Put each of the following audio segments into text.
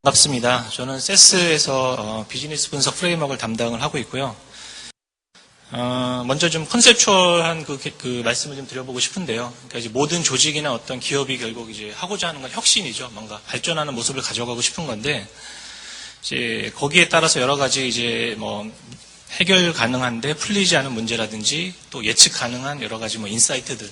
반갑습니다. 저는 세스에서 비즈니스 분석 프레임워크를 담당을 하고 있고요. 먼저 좀 컨셉추얼한 그 말씀을 좀 드려보고 싶은데요. 그러니까 이제 모든 조직이나 어떤 기업이 결국 이제 하고자 하는 건 혁신이죠. 뭔가 발전하는 모습을 가져가고 싶은 건데, 이제 거기에 따라서 여러 가지 이제 뭐 해결 가능한데 풀리지 않은 문제라든지 또 예측 가능한 여러 가지 뭐 인사이트들,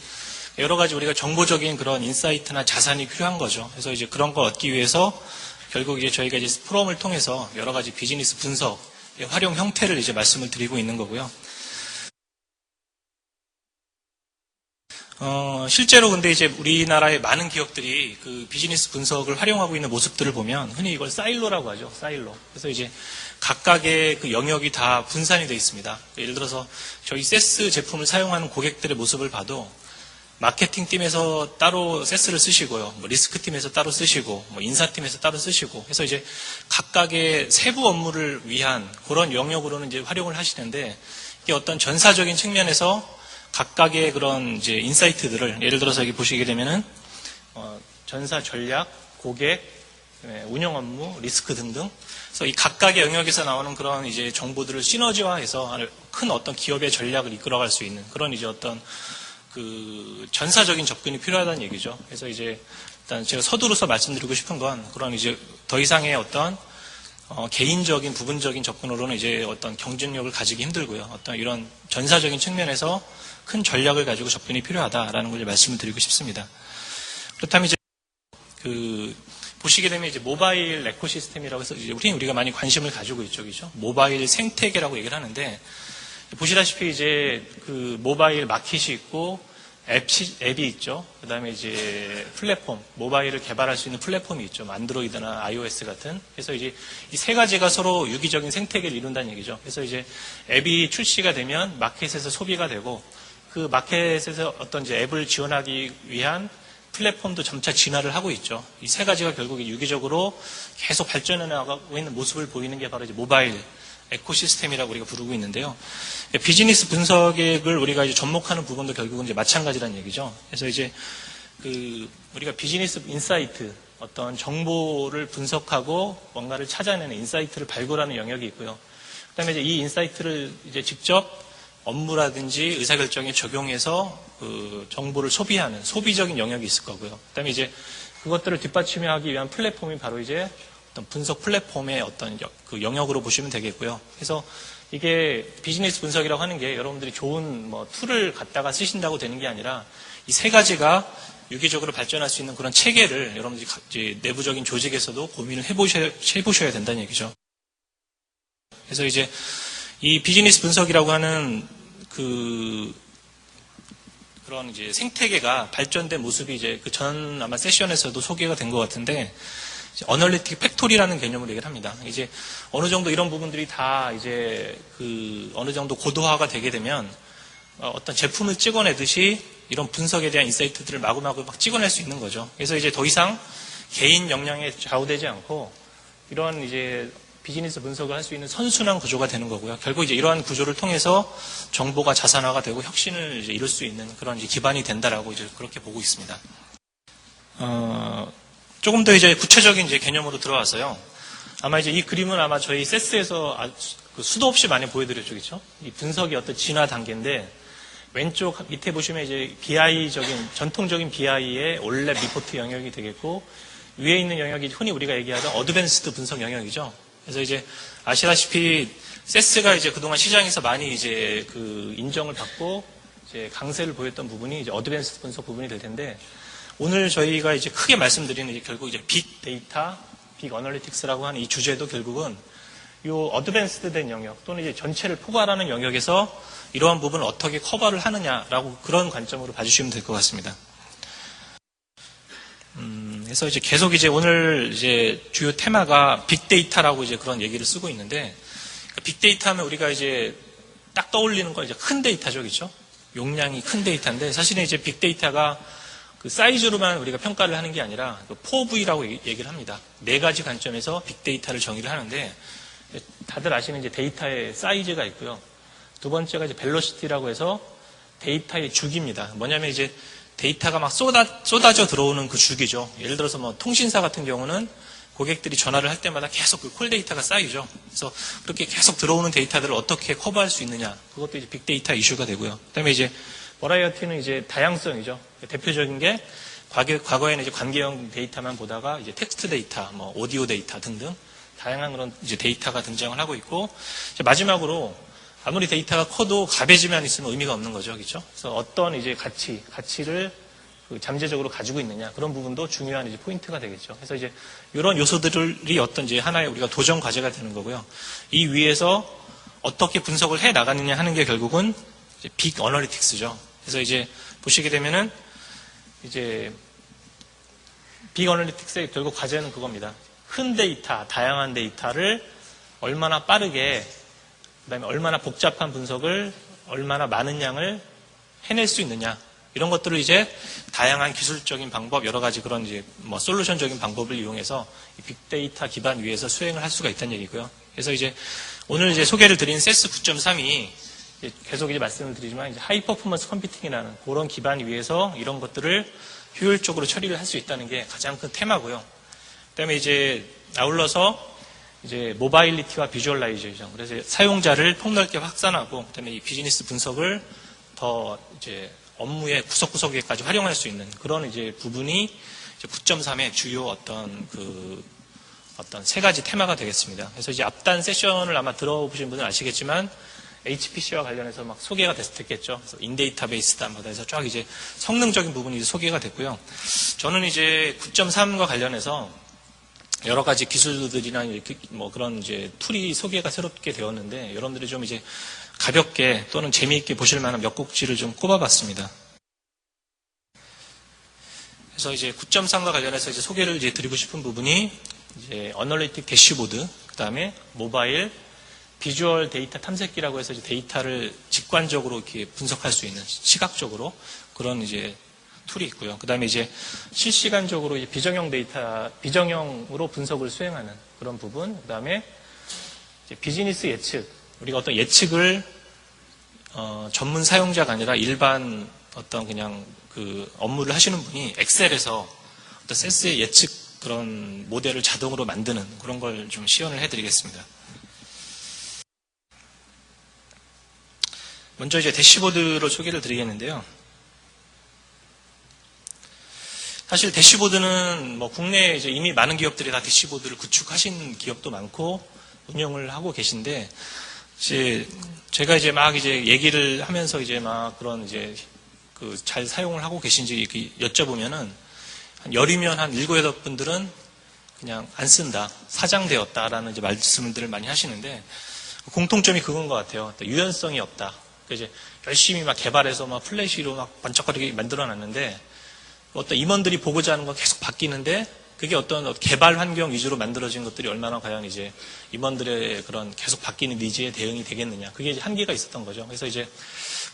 여러 가지 우리가 정보적인 그런 인사이트나 자산이 필요한 거죠. 그래서 이제 그런 걸 얻기 위해서 결국 이제 저희가 이제 프롬을 통해서 여러 가지 비즈니스 분석의 활용 형태를 이제 말씀을 드리고 있는 거고요. 실제로 근데 이제 우리나라의 많은 기업들이 그 비즈니스 분석을 활용하고 있는 모습들을 보면 흔히 이걸 사일로라고 하죠. 사일로. 그래서 이제 각각의 그 영역이 다 분산이 되어 있습니다. 예를 들어서 저희 세스 제품을 사용하는 고객들의 모습을 봐도 마케팅 팀에서 따로 세스를 쓰시고요. 뭐 리스크 팀에서 따로 쓰시고, 뭐 인사팀에서 따로 쓰시고, 해서 이제 각각의 세부 업무를 위한 그런 영역으로는 이제 활용을 하시는데, 이게 어떤 전사적인 측면에서 각각의 그런 이제 인사이트들을, 예를 들어서 여기 보시게 되면은, 전사 전략, 고객, 운영 업무, 리스크 등등. 그래서 이 각각의 영역에서 나오는 그런 이제 정보들을 시너지화해서 큰 어떤 기업의 전략을 이끌어갈 수 있는 그런 이제 어떤 그 전사적인 접근이 필요하다는 얘기죠. 그래서 이제 일단 제가 서두르서 말씀드리고 싶은 건 그런 이제 더 이상의 어떤 개인적인 부분적인 접근으로는 이제 어떤 경쟁력을 가지기 힘들고요. 어떤 이런 전사적인 측면에서 큰 전략을 가지고 접근이 필요하다라는 걸 말씀을 드리고 싶습니다. 그렇다면 이제 그 보시게 되면 이제 모바일 에코시스템이라고 해서 이제 우리가 많이 관심을 가지고 있죠, 그죠? 모바일 생태계라고 얘기를 하는데. 보시다시피 이제 그 모바일 마켓이 있고 앱이 있죠. 그 다음에 이제 플랫폼, 모바일을 개발할 수 있는 플랫폼이 있죠. 안드로이드나 iOS 같은. 그래서 이제 이 세 가지가 서로 유기적인 생태계를 이룬다는 얘기죠. 그래서 이제 앱이 출시가 되면 마켓에서 소비가 되고 그 마켓에서 어떤 이제 앱을 지원하기 위한 플랫폼도 점차 진화를 하고 있죠. 이 세 가지가 결국 유기적으로 계속 발전해 나가고 있는 모습을 보이는 게 바로 이제 모바일 에코시스템이라고 우리가 부르고 있는데요. 비즈니스 분석을 우리가 이제 접목하는 부분도 결국은 이제 마찬가지라는 얘기죠. 그래서 이제 그 우리가 비즈니스 인사이트, 어떤 정보를 분석하고 뭔가를 찾아내는 인사이트를 발굴하는 영역이 있고요. 그다음에 이제 이 인사이트를 이제 직접 업무라든지 의사결정에 적용해서 그 정보를 소비하는 소비적인 영역이 있을 거고요. 그다음에 이제 그것들을 뒷받침하기 위한 플랫폼이 바로 이제 분석 플랫폼의 어떤 그 영역으로 보시면 되겠고요. 그래서 이게 비즈니스 분석이라고 하는 게 여러분들이 좋은 뭐 툴을 갖다가 쓰신다고 되는 게 아니라 이 세 가지가 유기적으로 발전할 수 있는 그런 체계를 여러분들이 이제 내부적인 조직에서도 고민을 해보셔야 된다는 얘기죠. 그래서 이제 이 비즈니스 분석이라고 하는 그런 이제 생태계가 발전된 모습이 이제 그 전 아마 세션에서도 소개가 된 것 같은데 어널리틱 팩토리라는 개념으로 얘기를 합니다. 이제 어느 정도 이런 부분들이 다 이제 그 어느 정도 고도화가 되게 되면 어떤 제품을 찍어내듯이 이런 분석에 대한 인사이트들을 마구마구 막 찍어낼 수 있는 거죠. 그래서 이제 더 이상 개인 역량에 좌우되지 않고 이런 이제 비즈니스 분석을 할 수 있는 선순환 구조가 되는 거고요. 결국 이제 이러한 구조를 통해서 정보가 자산화가 되고 혁신을 이제 이룰 수 있는 그런 이제 기반이 된다라고 이제 그렇게 보고 있습니다. 조금 더 이제 구체적인 이제 개념으로 들어와서요. 아마 이제 이 그림은 아마 저희 세스에서 수도 없이 많이 보여드렸죠, 그렇죠? 이 분석의 어떤 진화 단계인데 왼쪽 밑에 보시면 이제 BI적인 전통적인 BI의 올랩 리포트 영역이 되겠고 위에 있는 영역이 흔히 우리가 얘기하던 어드밴스드 분석 영역이죠. 그래서 이제 아시다시피 세스가 이제 그동안 시장에서 많이 이제 그 인정을 받고 이제 강세를 보였던 부분이 이제 어드밴스드 분석 부분이 될 텐데. 오늘 저희가 이제 크게 말씀드리는 이제 결국 이제 빅 데이터, 빅 어널리틱스라고 하는 이 주제도 결국은 이 어드밴스드 된 영역 또는 이제 전체를 포괄하는 영역에서 이러한 부분을 어떻게 커버를 하느냐라고 그런 관점으로 봐주시면 될 것 같습니다. 그래서 이제 계속 이제 오늘 이제 주요 테마가 빅데이터라고 이제 그런 얘기를 쓰고 있는데 빅데이터 하면 우리가 이제 딱 떠올리는 건 이제 큰 데이터죠, 그렇죠? 용량이 큰 데이터인데 사실은 이제 빅데이터가 그 사이즈로만 우리가 평가를 하는 게 아니라 4V라고 얘기를 합니다. 네 가지 관점에서 빅데이터를 정의를 하는데 다들 아시는 이제 데이터의 사이즈가 있고요. 두 번째가 이제 벨로시티라고 해서 데이터의 주기입니다. 뭐냐면 이제 데이터가 막 쏟아져 들어오는 그 주기죠. 예를 들어서 뭐 통신사 같은 경우는 고객들이 전화를 할 때마다 계속 그 콜 데이터가 쌓이죠. 그래서 그렇게 계속 들어오는 데이터들을 어떻게 커버할 수 있느냐. 그것도 이제 빅데이터 이슈가 되고요. 그다음에 이제 버라이어티는 이제 다양성이죠. 대표적인 게 과거에는 이제 관계형 데이터만 보다가 이제 텍스트 데이터, 뭐 오디오 데이터 등등 다양한 그런 이제 데이터가 등장을 하고 있고, 이제 마지막으로 아무리 데이터가 커도 가베지만 있으면 의미가 없는 거죠. 그렇죠? 그래서 어떤 이제 가치를 잠재적으로 가지고 있느냐, 그런 부분도 중요한 이제 포인트가 되겠죠. 그래서 이제 이런 요소들이 어떤 이제 하나의 우리가 도전 과제가 되는 거고요. 이 위에서 어떻게 분석을 해 나가느냐 하는 게 결국은 이제 빅 어널리틱스죠. 그래서 이제 보시게 되면은 이제 빅 어널리틱스의 결국 과제는 그겁니다. 큰 데이터, 다양한 데이터를 얼마나 빠르게, 그다음에 얼마나 복잡한 분석을 얼마나 많은 양을 해낼 수 있느냐, 이런 것들을 이제 다양한 기술적인 방법, 여러 가지 그런 이제 뭐 솔루션적인 방법을 이용해서 이 빅데이터 기반 위에서 수행을 할 수가 있다는 얘기고요. 그래서 이제 오늘 이제 소개를 드린 세스 9.3이 계속 이제 말씀을 드리지만 이제 하이 퍼포먼스 컴퓨팅이라는 그런 기반 위에서 이런 것들을 효율적으로 처리를 할 수 있다는 게 가장 큰 테마고요. 그다음에 이제 아울러서 이제 모바일리티와 비주얼라이제이션, 그래서 사용자를 폭넓게 확산하고, 그다음에 이 비즈니스 분석을 더 이제 업무의 구석구석에까지 활용할 수 있는 그런 이제 부분이 이제 9.3의 주요 어떤 세 가지 테마가 되겠습니다. 그래서 이제 앞단 세션을 아마 들어보신 분은 아시겠지만 HPC와 관련해서 막 소개가 됐겠죠. 그래서 인데이터베이스다 뭐다 해서 쫙 이제 성능적인 부분이 소개가 됐고요. 저는 이제 9.3과 관련해서 여러 가지 기술들이나 뭐 그런 이제 툴이 소개가 새롭게 되었는데, 여러분들이 좀 이제 가볍게 또는 재미있게 보실 만한 몇 곡지를 좀 꼽아봤습니다. 그래서 이제 9.3과 관련해서 이제 소개를 이제 드리고 싶은 부분이 이제 어널리틱 대시보드, 그 다음에 모바일 비주얼 데이터 탐색기라고 해서 이제 데이터를 직관적으로 이렇게 분석할 수 있는 시각적으로 그런 이제 툴이 있고요. 그 다음에 이제 실시간적으로 이제 비정형으로 분석을 수행하는 그런 부분, 그 다음에 비즈니스 예측, 우리가 어떤 예측을 전문 사용자가 아니라 일반 어떤 그냥 그 업무를 하시는 분이 엑셀에서 어떤 세스의 예측 그런 모델을 자동으로 만드는 그런 걸 좀 시연을 해드리겠습니다. 먼저 이제 대시보드로 소개를 드리겠는데요. 사실 대시보드는 뭐 국내에 이제 이미 많은 기업들이 다 대시보드를 구축하신 기업도 많고 운영을 하고 계신데, 이제 제가 이제 막 이제 얘기를 하면서 이제 막 그런 이제 그 잘 사용을 하고 계신지 이렇게 여쭤보면은 한 열이면 한 7, 8분들은 그냥 안 쓴다, 사장되었다라는 이제 말씀들을 많이 하시는데, 공통점이 그건 것 같아요. 유연성이 없다. 이제 열심히 막 개발해서 막 플래시로 막 반짝거리게 만들어 놨는데 어떤 임원들이 보고자 하는 건 계속 바뀌는데, 그게 어떤 개발 환경 위주로 만들어진 것들이 얼마나 과연 이제 임원들의 그런 계속 바뀌는 니즈에 대응이 되겠느냐. 그게 이제 한계가 있었던 거죠. 그래서 이제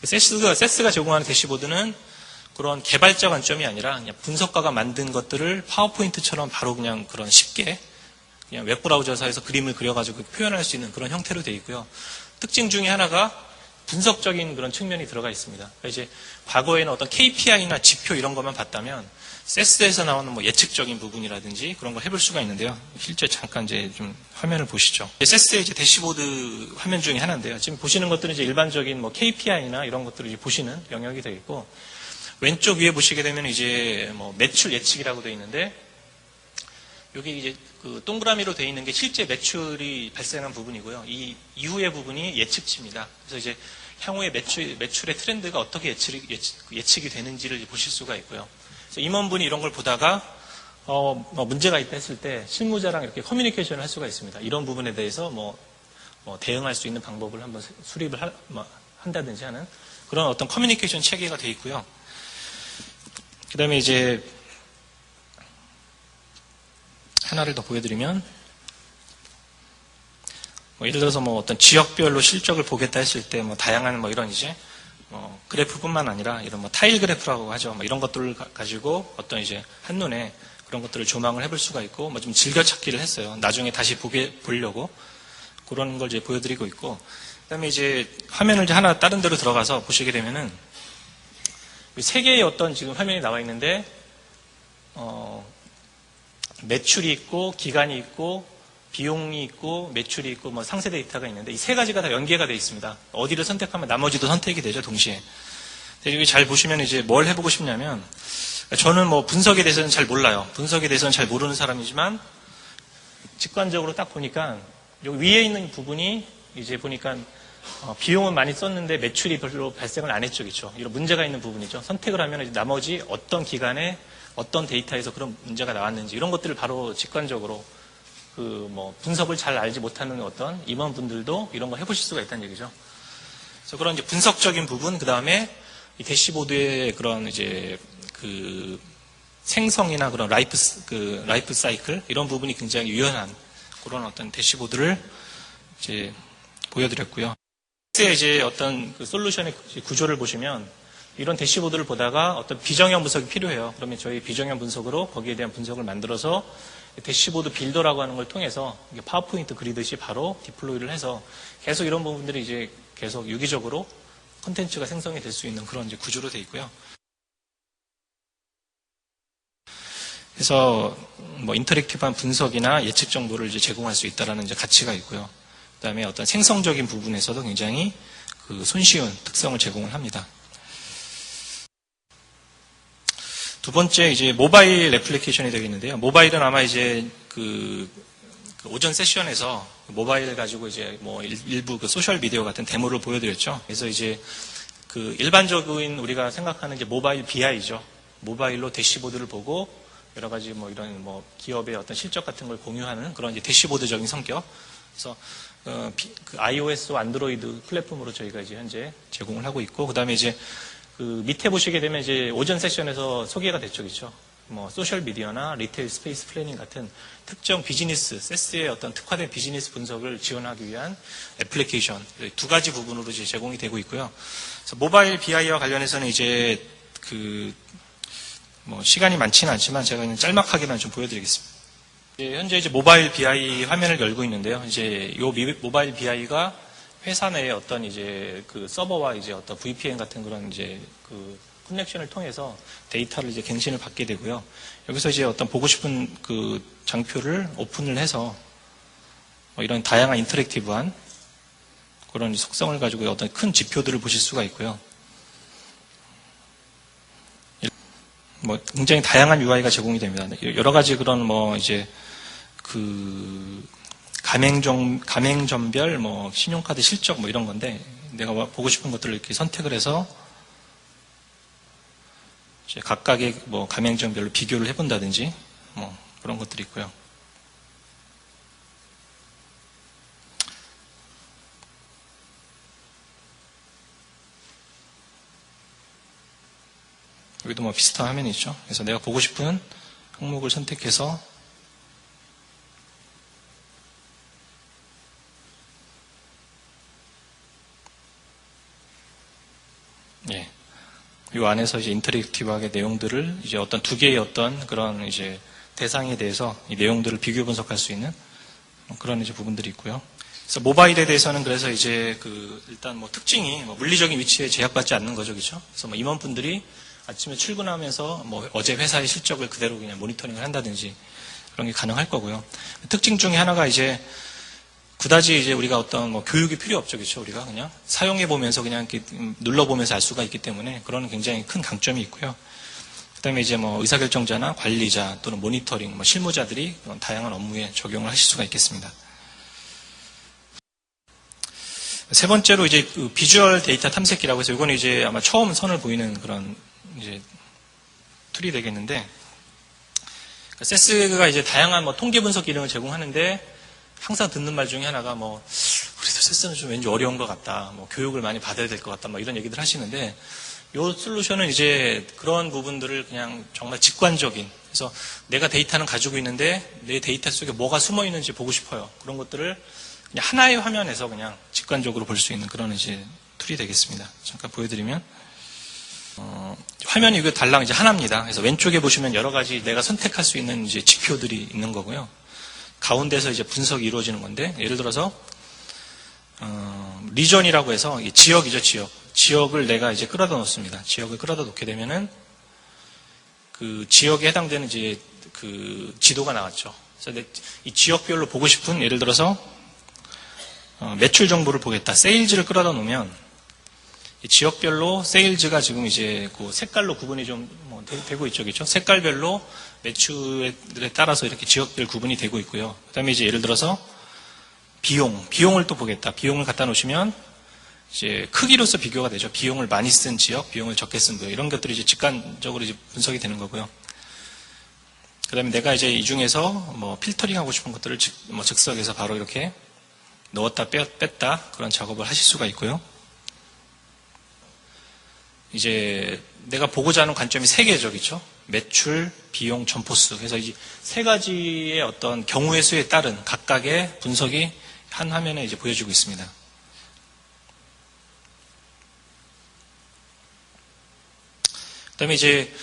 세스가 제공하는 대시보드는 그런 개발자 관점이 아니라 그냥 분석가가 만든 것들을 파워포인트처럼 바로 그냥 그런 쉽게 그냥 웹브라우저에서 그림을 그려가지고 표현할 수 있는 그런 형태로 되어 있고요. 특징 중에 하나가 분석적인 그런 측면이 들어가 있습니다. 그러니까 이제 과거에는 어떤 KPI나 지표 이런 것만 봤다면 세스에서 나오는 뭐 예측적인 부분이라든지 그런 걸 해볼 수가 있는데요. 실제 잠깐 이제 좀 화면을 보시죠. 세스의 이제 대시보드 화면 중에 하나인데요. 지금 보시는 것들은 이제 일반적인 뭐 KPI나 이런 것들을 이제 보시는 영역이 되겠고, 왼쪽 위에 보시게 되면 이제 뭐 매출 예측이라고 되어 있는데, 여기 이제 그 동그라미로 되어 있는 게 실제 매출이 발생한 부분이고요. 이 이후의 부분이 예측치입니다. 그래서 이제 향후의 매출의 트렌드가 어떻게 예측이 되는지를 보실 수가 있고요. 그래서 임원분이 이런 걸 보다가 뭐 문제가 있다 했을 때 실무자랑 이렇게 커뮤니케이션을 할 수가 있습니다. 이런 부분에 대해서 뭐 대응할 수 있는 방법을 한번 수립을 한다든지 하는 그런 어떤 커뮤니케이션 체계가 되어 있고요. 그 다음에 이제 하나를 더 보여드리면, 뭐 예를 들어서 뭐 어떤 지역별로 실적을 보겠다 했을 때 뭐 다양한 뭐 이런 이제 그래프뿐만 아니라 이런 뭐 타일 그래프라고 하죠. 뭐 이런 것들을 가지고 어떤 이제 한눈에 그런 것들을 조망을 해볼 수가 있고, 뭐 좀 즐겨찾기를 했어요. 나중에 다시 보려고 그런 걸 이제 보여드리고 있고, 그다음에 이제 화면을 이제 하나 다른 데로 들어가서 보시게 되면은 세 개의 어떤 지금 화면이 나와 있는데, 매출이 있고 기간이 있고 비용이 있고 매출이 있고 뭐 상세 데이터가 있는데 이 세 가지가 다 연계가 되어 있습니다. 어디를 선택하면 나머지도 선택이 되죠, 동시에. 근데 여기 잘 보시면 이제 뭘 해보고 싶냐면 저는 뭐 분석에 대해서는 잘 몰라요. 분석에 대해서는 잘 모르는 사람이지만 직관적으로 딱 보니까 여기 위에 있는 부분이 이제 보니까 비용은 많이 썼는데 매출이 별로 발생을 안 했죠, 그렇죠? 이런 문제가 있는 부분이죠. 선택을 하면 이제 나머지 어떤 기간에 어떤 데이터에서 그런 문제가 나왔는지 이런 것들을 바로 직관적으로 분석을 잘 알지 못하는 어떤 임원분들도 이런 걸 해보실 수가 있다는 얘기죠. 그래서 그런 이제 분석적인 부분, 그 다음에 이 대시보드의 그런 이제 생성이나 그런 라이프 사이클 이런 부분이 굉장히 유연한 그런 어떤 대시보드를 이제 보여드렸고요. 이제 어떤 솔루션의 구조를 보시면 이런 대시보드를 보다가 어떤 비정형 분석이 필요해요. 그러면 저희 비정형 분석으로 거기에 대한 분석을 만들어서 대시보드 빌더라고 하는 걸 통해서 파워포인트 그리듯이 바로 디플로이를 해서 계속 이런 부분들이 이제 계속 유기적으로 콘텐츠가 생성이 될 수 있는 그런 이제 구조로 되어 있고요. 그래서 뭐 인터랙티브한 분석이나 예측 정보를 이제 제공할 수 있다라는 이제 가치가 있고요. 그다음에 어떤 생성적인 부분에서도 굉장히 손쉬운 특성을 제공을 합니다. 두 번째 이제 모바일 애플리케이션이 되겠는데요. 모바일은 아마 이제 오전 세션에서 모바일 가지고 이제 뭐 일부 소셜 미디어 같은 데모를 보여드렸죠. 그래서 이제 일반적인 우리가 생각하는 이제 모바일 BI죠. 모바일로 대시보드를 보고 여러 가지 뭐 이런 뭐 기업의 어떤 실적 같은 걸 공유하는 그런 이제 대시보드적인 성격. 그래서 iOS와 안드로이드 플랫폼으로 저희가 이제 현재 제공을 하고 있고, 그 다음에 이제 밑에 보시게 되면 이제 오전 세션에서 소개가 됐죠, 그렇죠? 뭐 소셜 미디어나 리테일 스페이스 플래닝 같은 특정 비즈니스, 세스의 어떤 특화된 비즈니스 분석을 지원하기 위한 애플리케이션 두 가지 부분으로 이제 제공이 되고 있고요. 그래서 모바일 BI와 관련해서는 이제 뭐 시간이 많지는 않지만 제가 그냥 짤막하게만 좀 보여드리겠습니다. 현재 이제 모바일 BI 화면을 열고 있는데요. 이제 요 모바일 BI가 회사 내에 어떤 이제 서버와 이제 어떤 VPN 같은 그런 이제 커넥션을 통해서 데이터를 이제 갱신을 받게 되고요. 여기서 이제 어떤 보고 싶은 장표를 오픈을 해서 뭐 이런 다양한 인터랙티브한 그런 속성을 가지고 어떤 큰 지표들을 보실 수가 있고요. 뭐 굉장히 다양한 UI가 제공이 됩니다. 여러 가지 그런 뭐 이제 가맹점별 뭐 신용카드 실적 뭐 이런 건데 내가 보고 싶은 것들을 이렇게 선택을 해서 이제 각각의 뭐 가맹점별로 비교를 해본다든지 뭐 그런 것들이 있고요. 여기도 뭐 비슷한 화면이 있죠. 그래서 내가 보고 싶은 항목을 선택해서 이 안에서 이제 인터랙티브하게 내용들을 이제 어떤 두 개의 어떤 그런 이제 대상에 대해서 이 내용들을 비교 분석할 수 있는 그런 이제 부분들이 있고요. 그래서 모바일에 대해서는 그래서 이제 일단 뭐 특징이 뭐 물리적인 위치에 제약받지 않는 거죠, 그렇죠? 그래서 뭐 임원분들이 아침에 출근하면서 뭐 어제 회사의 실적을 그대로 그냥 모니터링을 한다든지 그런 게 가능할 거고요. 특징 중에 하나가 이제 그다지 이제 우리가 어떤 뭐 교육이 필요 없죠, 그렇죠? 우리가 그냥 사용해 보면서 그냥 이렇게 눌러보면서 알 수가 있기 때문에 그런 굉장히 큰 강점이 있고요. 그다음에 이제 뭐 의사결정자나 관리자 또는 모니터링, 뭐 실무자들이 그런 다양한 업무에 적용을 하실 수가 있겠습니다. 세 번째로 이제 비주얼 데이터 탐색기라고 해서 이거는 이제 아마 처음 선을 보이는 그런 이제 툴이 되겠는데, 세스가 이제 다양한 뭐 통계 분석 기능을 제공하는데 항상 듣는 말 중에 하나가 뭐 그래도 세스는 좀 왠지 어려운 것 같다, 뭐 교육을 많이 받아야 될 것 같다, 뭐 이런 얘기들 하시는데 이 솔루션은 이제 그런 부분들을 그냥 정말 직관적인, 그래서 내가 데이터는 가지고 있는데 내 데이터 속에 뭐가 숨어 있는지 보고 싶어요. 그런 것들을 그냥 하나의 화면에서 그냥 직관적으로 볼 수 있는 그런 이제 툴이 되겠습니다. 잠깐 보여드리면 화면이 이거 달랑 이제 하나입니다. 그래서 왼쪽에 보시면 여러 가지 내가 선택할 수 있는 이제 지표들이 있는 거고요. 가운데서 이제 분석이 이루어지는 건데, 예를 들어서 리전이라고 해서 지역이죠, 지역. 지역을 내가 이제 끌어다 놓습니다. 지역을 끌어다 놓게 되면은 그 지역에 해당되는 이제 그 지도가 나왔죠. 그래서 이 지역별로 보고 싶은 예를 들어서 매출 정보를 보겠다. 세일즈를 끌어다 놓으면 이 지역별로 세일즈가 지금 이제 그 색깔로 구분이 좀 되고 있죠, 그렇죠? 색깔별로 매출에 따라서 이렇게 지역별 구분이 되고 있고요. 그다음에 이제 예를 들어서 비용을 또 보겠다. 비용을 갖다 놓으시면 이제 크기로서 비교가 되죠. 비용을 많이 쓴 지역, 비용을 적게 쓴 지역 이런 것들이 이제 직관적으로 이제 분석이 되는 거고요. 그다음에 내가 이제 이 중에서 뭐 필터링 하고 싶은 것들을 즉석에서 바로 이렇게 넣었다 뺐다 그런 작업을 하실 수가 있고요. 이제 내가 보고자 하는 관점이 세 개죠, 그렇죠? 매출, 비용, 점포수. 그래서 이 세 가지의 어떤 경우의 수에 따른 각각의 분석이 한 화면에 이제 보여지고 있습니다. 그다음에 이제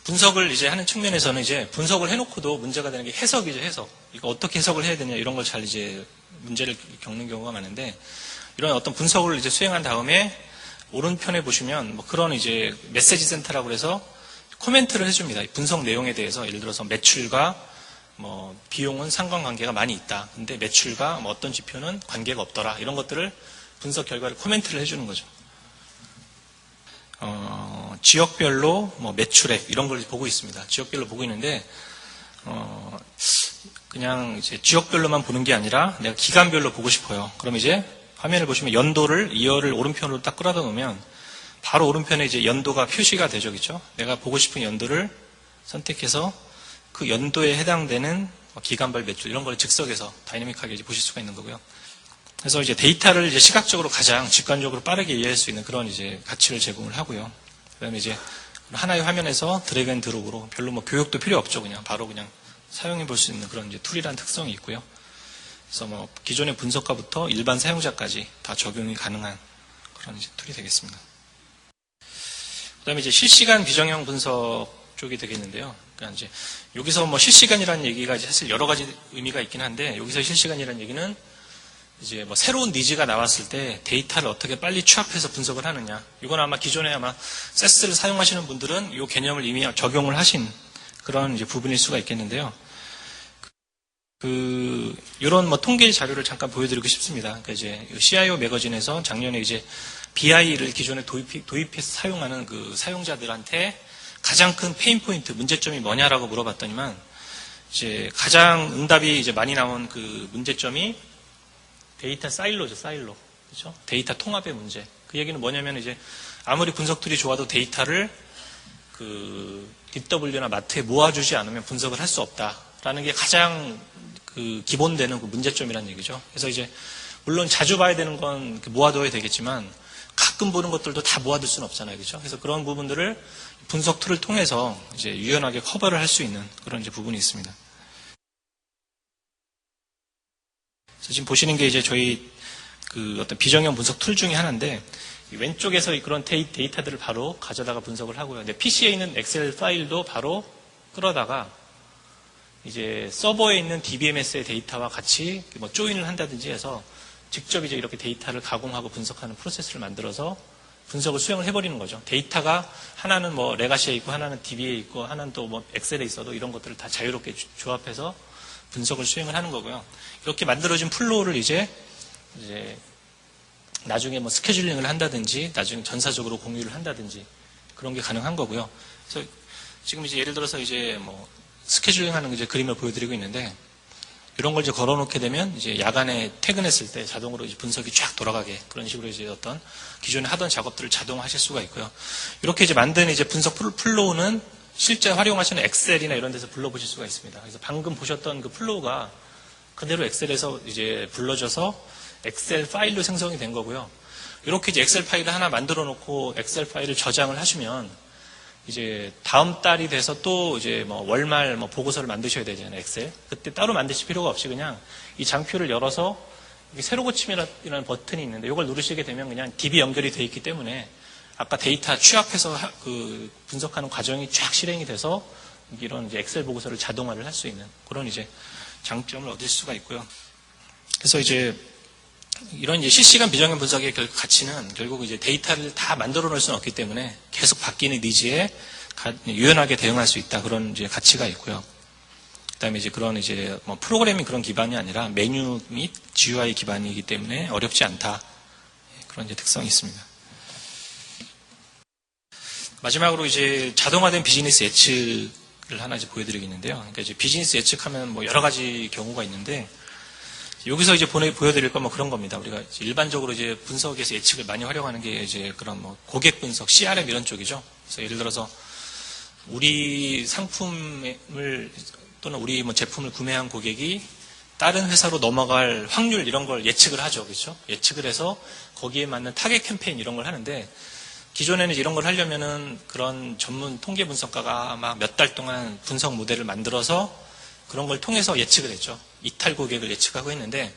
분석을 이제 하는 측면에서는 이제 분석을 해놓고도 문제가 되는 게 해석이죠, 해석. 이거 어떻게 해석을 해야 되냐 이런 걸 잘 이제 문제를 겪는 경우가 많은데 이런 어떤 분석을 이제 수행한 다음에 오른편에 보시면 뭐 그런 이제 메시지 센터라고 해서 코멘트를 해줍니다. 분석 내용에 대해서 예를 들어서 매출과 뭐 비용은 상관관계가 많이 있다. 근데 매출과 뭐 어떤 지표는 관계가 없더라. 이런 것들을 분석 결과를 코멘트를 해주는 거죠. 지역별로 뭐 매출액 이런 걸 보고 있습니다. 지역별로 보고 있는데 그냥 이제 지역별로만 보는 게 아니라 내가 기간별로 보고 싶어요. 그럼 이제 화면을 보시면 연도를 2월을 오른편으로 딱 끌어다 놓으면 바로 오른편에 이제 연도가 표시가 되죠, 그렇죠? 내가 보고 싶은 연도를 선택해서 그 연도에 해당되는 기간별 매출 이런 걸 즉석에서 다이내믹하게 이제 보실 수가 있는 거고요. 그래서 이제 데이터를 이제 시각적으로 가장 직관적으로 빠르게 이해할 수 있는 그런 이제 가치를 제공을 하고요. 그다음에 이제 하나의 화면에서 드래그 앤 드롭으로 별로 뭐 교육도 필요 없죠, 그냥 바로 그냥 사용해 볼 수 있는 그런 이제 툴이라는 특성이 있고요. 그래서 뭐 기존의 분석가부터 일반 사용자까지 다 적용이 가능한 그런 이제 툴이 되겠습니다. 그다음에 이제 실시간 비정형 분석 쪽이 되겠는데요. 그러니까 이제 여기서 뭐 실시간이라는 얘기가 이제 사실 여러 가지 의미가 있긴 한데 여기서 실시간이라는 얘기는 이제 뭐 새로운 니즈가 나왔을 때 데이터를 어떻게 빨리 취합해서 분석을 하느냐. 이건 아마 기존에 아마 세스를 사용하시는 분들은 이 개념을 이미 적용을 하신 그런 이제 부분일 수가 있겠는데요. 이런 뭐 통계 자료를 잠깐 보여드리고 싶습니다. 그러니까 이제 CIO 매거진에서 작년에 이제 BI를 기존에 도입해서 사용하는 그 사용자들한테 가장 큰 페인 포인트, 문제점이 뭐냐라고 물어봤더니만 이제 가장 응답이 이제 많이 나온 그 문제점이 데이터 사일로죠, 사일로. 그렇죠? 데이터 통합의 문제. 그 얘기는 뭐냐면 이제 아무리 분석 툴이 좋아도 데이터를 그 DW나 마트에 모아주지 않으면 분석을 할 수 없다라는 게 가장 그 기본되는 그 문제점이라는 얘기죠. 그래서 이제 물론 자주 봐야 되는 건 모아둬야 되겠지만 가끔 보는 것들도 다 모아둘 수는 없잖아요, 그렇죠? 그래서 그런 부분들을 분석 툴을 통해서 이제 유연하게 커버를 할 수 있는 그런 이제 부분이 있습니다. 그래서 지금 보시는 게 이제 저희 그 어떤 비정형 분석 툴 중에 하나인데 왼쪽에서 그런 데이터들을 바로 가져다가 분석을 하고요. 근데 PC에 있는 엑셀 파일도 바로 끌어다가 이제 서버에 있는 DBMS의 데이터와 같이 뭐 조인을 한다든지 해서 직접 이제 이렇게 데이터를 가공하고 분석하는 프로세스를 만들어서 분석을 수행을 해버리는 거죠. 데이터가 하나는 뭐 레가시에 있고 하나는 DB에 있고 하나는 또 뭐 엑셀에 있어도 이런 것들을 다 자유롭게 조합해서 분석을 수행을 하는 거고요. 이렇게 만들어진 플로우를 이제 나중에 뭐 스케줄링을 한다든지 나중에 전사적으로 공유를 한다든지 그런 게 가능한 거고요. 그래서 지금 이제 예를 들어서 이제 뭐 스케줄링 하는 이제 그림을 보여드리고 있는데 이런 걸 이제 걸어놓게 되면 이제 야간에 퇴근했을 때 자동으로 이제 분석이 쫙 돌아가게 그런 식으로 이제 어떤 기존에 하던 작업들을 자동화하실 수가 있고요. 이렇게 이제 만든 이제 분석 플로우는 실제 활용하시는 엑셀이나 이런 데서 불러보실 수가 있습니다. 그래서 방금 보셨던 그 플로우가 그대로 엑셀에서 이제 불러져서 엑셀 파일로 생성이 된 거고요. 이렇게 이제 엑셀 파일을 하나 만들어 놓고 엑셀 파일을 저장을 하시면 이제 다음 달이 돼서 또 이제 뭐 월말 뭐 보고서를 만드셔야 되잖아요, 엑셀. 그때 따로 만드실 필요가 없이 그냥 이 장표를 열어서 새로 고침이라는 버튼이 있는데 이걸 누르시게 되면 그냥 DB 연결이 돼 있기 때문에 아까 데이터 취합해서 그 분석하는 과정이 쫙 실행이 돼서 이런 이제 엑셀 보고서를 자동화를 할 수 있는 그런 이제 장점을 얻을 수가 있고요. 그래서 이제 이런 이제 실시간 비정형 분석의 가치는 결국 이제 데이터를 다 만들어 놓을 수는 없기 때문에 계속 바뀌는 니즈에 유연하게 대응할 수 있다. 그런 이제 가치가 있고요. 그다음에 이제 그런 이제 뭐 프로그래밍 그런 기반이 아니라 메뉴 및 GUI 기반이기 때문에 어렵지 않다. 그런 이제 특성이 있습니다. 마지막으로 이제 자동화된 비즈니스 예측을 하나 이제 보여드리겠는데요. 그러니까 이제 비즈니스 예측하면 뭐 여러 가지 경우가 있는데 여기서 이제 보여드릴 건 뭐 그런 겁니다. 우리가 일반적으로 이제 분석에서 예측을 많이 활용하는 게 이제 그런 뭐 고객 분석, CRM 이런 쪽이죠. 그래서 예를 들어서 우리 상품을 또는 우리 뭐 제품을 구매한 고객이 다른 회사로 넘어갈 확률 이런 걸 예측을 하죠. 그렇죠? 예측을 해서 거기에 맞는 타겟 캠페인 이런 걸 하는데 기존에는 이런 걸 하려면은 그런 전문 통계 분석가가 막 몇 달 동안 분석 모델을 만들어서 그런 걸 통해서 예측을 했죠. 이탈 고객을 예측하고 했는데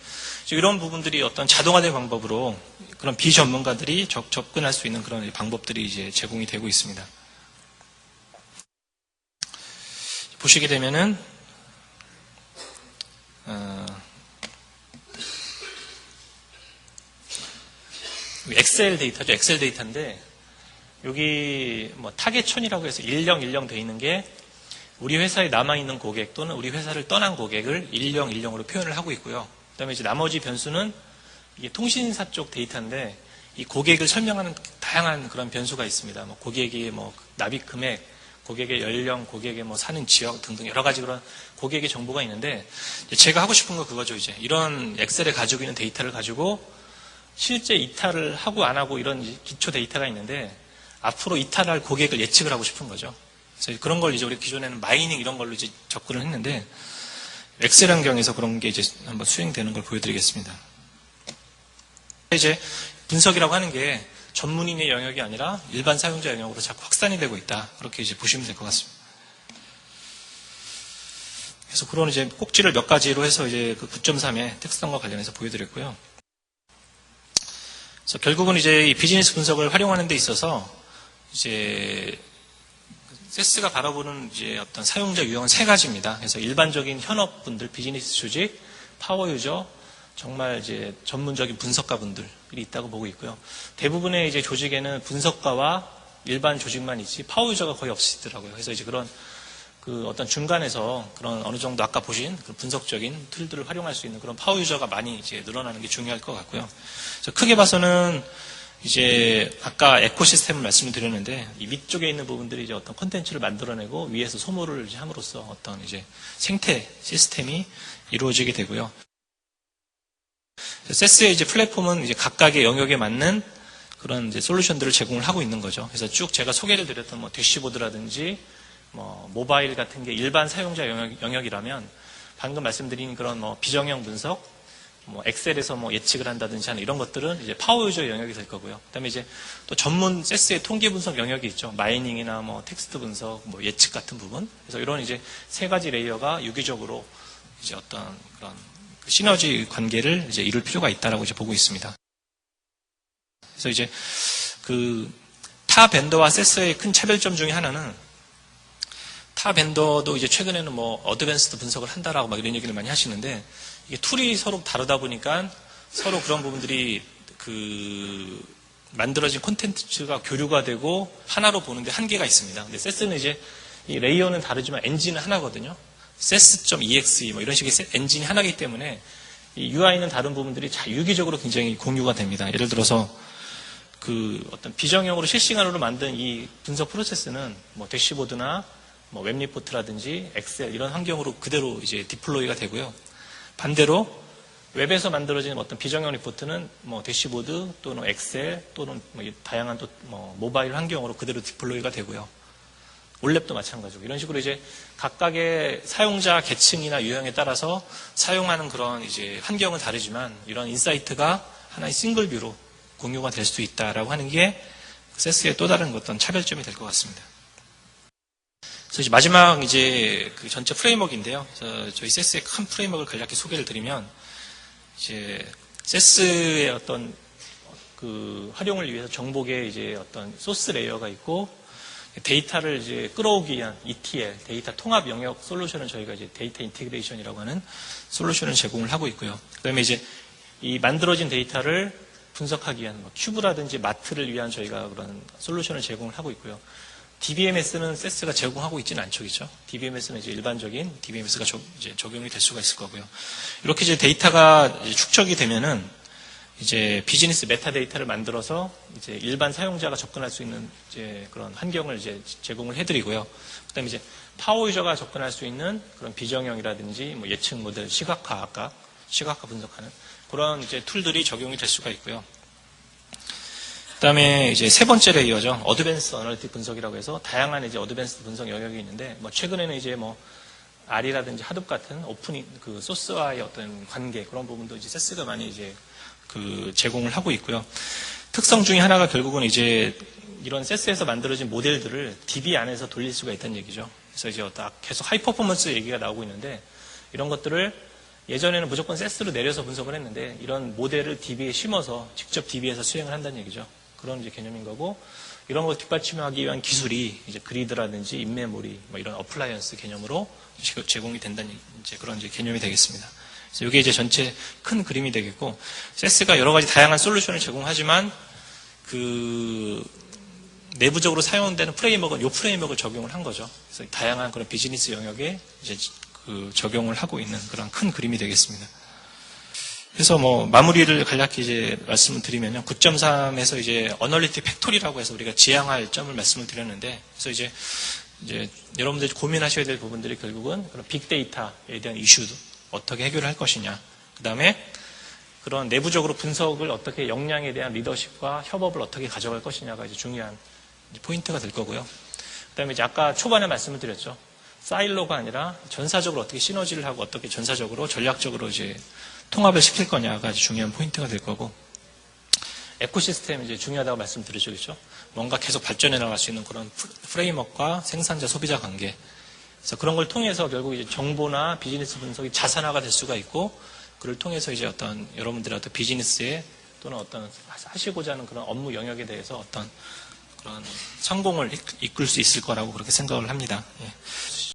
이런 부분들이 어떤 자동화된 방법으로 그런 비전문가들이 접근할 수 있는 그런 방법들이 이제 제공이 되고 있습니다. 보시게 되면은 엑셀 데이터죠. 엑셀 데이터인데 여기 뭐 타겟촌이라고 해서 1010 돼 있는 게 우리 회사에 남아있는 고객 또는 우리 회사를 떠난 고객을 1010으로 표현을 하고 있고요. 그 다음에 이제 나머지 변수는 이게 통신사 쪽 데이터인데 이 고객을 설명하는 다양한 그런 변수가 있습니다. 뭐 고객의 뭐 납입 금액, 고객의 연령, 고객의 뭐 사는 지역 등등 여러 가지 그런 고객의 정보가 있는데 제가 하고 싶은 거 그거죠. 이제 이런 엑셀에 가지고 있는 데이터를 가지고 실제 이탈을 하고 안 하고 이런 기초 데이터가 있는데 앞으로 이탈할 고객을 예측을 하고 싶은 거죠. 그래서 그런 걸 이제 우리 기존에는 마이닝 이런 걸로 이제 접근을 했는데 엑셀 환경에서 그런 게 이제 한번 수행되는 걸 보여드리겠습니다. 이제 분석이라고 하는 게 전문인의 영역이 아니라 일반 사용자 영역으로 자꾸 확산이 되고 있다. 그렇게 이제 보시면 될 것 같습니다. 그래서 그런 이제 꼭지를 몇 가지로 해서 이제 그 9.3의 특성과 관련해서 보여드렸고요. 그래서 결국은 이제 이 비즈니스 분석을 활용하는 데 있어서 이제 세스가 바라보는 이제 어떤 사용자 유형은 세 가지입니다. 그래서 일반적인 현업분들, 비즈니스 조직, 파워 유저, 정말 이제 전문적인 분석가 분들이 있다고 보고 있고요. 대부분의 이제 조직에는 분석가와 일반 조직만 있지 파워 유저가 거의 없으시더라고요. 그래서 이제 그런 그 어떤 중간에서 그런 어느 정도 아까 보신 그 분석적인 툴들을 활용할 수 있는 그런 파워 유저가 많이 이제 늘어나는 게 중요할 것 같고요. 그래서 크게 봐서는 이제 아까 에코시스템을 말씀을 드렸는데 이 위쪽에 있는 부분들이 이제 어떤 콘텐츠를 만들어내고 위에서 소모를 이제 함으로써 어떤 이제 생태 시스템이 이루어지게 되고요. 세스의 이제 플랫폼은 이제 각각의 영역에 맞는 그런 이제 솔루션들을 제공을 하고 있는 거죠. 그래서 쭉 제가 소개를 드렸던 뭐 대시보드라든지 뭐 모바일 같은 게 일반 사용자 영역이라면 방금 말씀드린 그런 뭐 비정형 분석, 뭐 엑셀에서 뭐 예측을 한다든지 하는 이런 것들은 이제 파워 유저 영역이 될 거고요. 그다음에 이제 또 전문 세스의 통계 분석 영역이 있죠. 마이닝이나 뭐 텍스트 분석, 뭐 예측 같은 부분. 그래서 이런 이제 세 가지 레이어가 유기적으로 이제 어떤 그런 시너지 관계를 이제 이룰 필요가 있다라고 이제 보고 있습니다. 그래서 이제 그 타 벤더와 세스의 큰 차별점 중에 하나는 타 벤더도 이제 최근에는 뭐 어드밴스드 분석을 한다라고 막 이런 얘기를 많이 하시는데 이게 툴이 서로 다르다 보니까 서로 그런 부분들이 그 만들어진 콘텐츠가 교류가 되고 하나로 보는데 한계가 있습니다. 근데 세스는 이제 이 레이어는 다르지만 엔진은 하나거든요. ses.exe 뭐 이런 식의 엔진이 하나이기 때문에 이 UI는 다른 부분들이 유기적으로 굉장히 공유가 됩니다. 예를 들어서 그 어떤 비정형으로 실시간으로 만든 이 분석 프로세스는 뭐 대시보드나 뭐 웹 리포트라든지 엑셀 이런 환경으로 그대로 이제 디플로이가 되고요. 반대로 웹에서 만들어진 어떤 비정형 리포트는 뭐 대시보드 또는 엑셀 또는 뭐 다양한 또 뭐 모바일 환경으로 그대로 디플로이가 되고요. 올랩도 마찬가지고 이런 식으로 이제 각각의 사용자 계층이나 유형에 따라서 사용하는 그런 이제 환경은 다르지만 이런 인사이트가 하나의 싱글 뷰로 공유가 될 수 있다라고 하는 게 세스의 또 다른 어떤 차별점이 될 것 같습니다. 그래서 이제 마지막 이제 그 전체 프레임워크인데요. 그래서 저희 세스의 큰 프레임워크를 간략히 소개를 드리면 이제 세스의 어떤 그 활용을 위해서 정복의 이제 어떤 소스 레이어가 있고 데이터를 이제 끌어오기 위한 ETL, 데이터 통합 영역 솔루션을 저희가 이제 데이터 인티그레이션이라고 하는 솔루션을 제공을 하고 있고요. 그다음에 이제 이 만들어진 데이터를 분석하기 위한 뭐 큐브라든지 마트를 위한 저희가 그런 솔루션을 제공을 하고 있고요. DBMS는 세스가 제공하고 있지는 않죠, 그죠? DBMS는 이제 일반적인 DBMS가 이제 적용이 될 수가 있을 거고요. 이렇게 이제 데이터가 이제 축적이 되면은 이제 비즈니스 메타데이터를 만들어서 이제 일반 사용자가 접근할 수 있는 이제 그런 환경을 이제 제공을 해드리고요. 그다음에 이제 파워 유저가 접근할 수 있는 그런 비정형이라든지 뭐 예측 모델, 시각화 분석하는 그런 이제 툴들이 적용이 될 수가 있고요. 그다음에 이제 세 번째 레이어죠. 어드밴스 어널리틱 분석이라고 해서 다양한 이제 어드밴스 분석 영역이 있는데 뭐 최근에는 이제 뭐 R이라든지 하둡 같은 오픈 그 소스와의 어떤 관계 그런 부분도 이제 세스가 많이 이제 그 제공을 하고 있고요. 특성 중에 하나가 결국은 이제 이런 세스에서 만들어진 모델들을 DB 안에서 돌릴 수가 있다는 얘기죠. 그래서 이제 계속 하이 퍼포먼스 얘기가 나오고 있는데 이런 것들을 예전에는 무조건 세스로 내려서 분석을 했는데 이런 모델을 DB에 심어서 직접 DB에서 수행을 한다는 얘기죠. 그런 이제 개념인 거고 이런 걸 뒷받침하기 위한 기술이 이제 그리드라든지 인메모리 뭐 이런 어플라이언스 개념으로 제공이 된다는 이제 그런 이제 개념이 되겠습니다. 그래서 이게 이제 전체 큰 그림이 되겠고 세스가 여러 가지 다양한 솔루션을 제공하지만 그 내부적으로 사용되는 프레임워크는 이 프레임워크를 적용을 한 거죠. 그래서 다양한 그런 비즈니스 영역에 이제 그 적용을 하고 있는 그런 큰 그림이 되겠습니다. 그래서 뭐 마무리를 간략히 이제 말씀을 드리면요. 9.3에서 이제 어널리틱 팩토리라고 해서 우리가 지향할 점을 말씀을 드렸는데 그래서 이제 여러분들이 고민하셔야 될 부분들이 결국은 그런 빅데이터에 대한 이슈도 어떻게 해결을 할 것이냐. 그 다음에 그런 내부적으로 분석을 어떻게 역량에 대한 리더십과 협업을 어떻게 가져갈 것이냐가 이제 중요한 포인트가 될 거고요. 그 다음에 이제 아까 초반에 말씀을 드렸죠. 사일로가 아니라 전사적으로 어떻게 시너지를 하고 어떻게 전사적으로 전략적으로 이제 통합을 시킬 거냐가 아주 중요한 포인트가 될 거고. 에코시스템이 이제 중요하다고 말씀드리죠. 그렇죠? 뭔가 계속 발전해 나갈 수 있는 그런 프레임워크와 생산자 소비자 관계. 그래서 그런 걸 통해서 결국 이제 정보나 비즈니스 분석이 자산화가 될 수가 있고, 그를 통해서 이제 어떤 여러분들의 어떤 비즈니스에 또는 어떤 하시고자 하는 그런 업무 영역에 대해서 어떤 그런 성공을 이끌 수 있을 거라고 그렇게 생각을 합니다. 예.